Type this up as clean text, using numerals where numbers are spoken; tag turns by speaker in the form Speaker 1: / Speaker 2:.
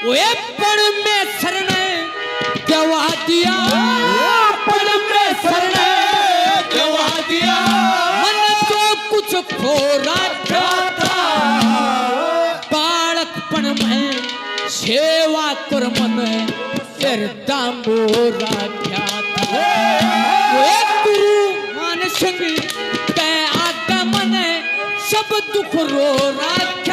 Speaker 1: ओए परमेश्वर ने जवा दिया,
Speaker 2: परमेश्वर ने जवा दिया,
Speaker 1: मन तो कुछ खोरा था, बालकपन में सेवा कर मन करता मोरा क्या था। ओए गुरु मान संग कै आगा मन सब दुख रो राख्या।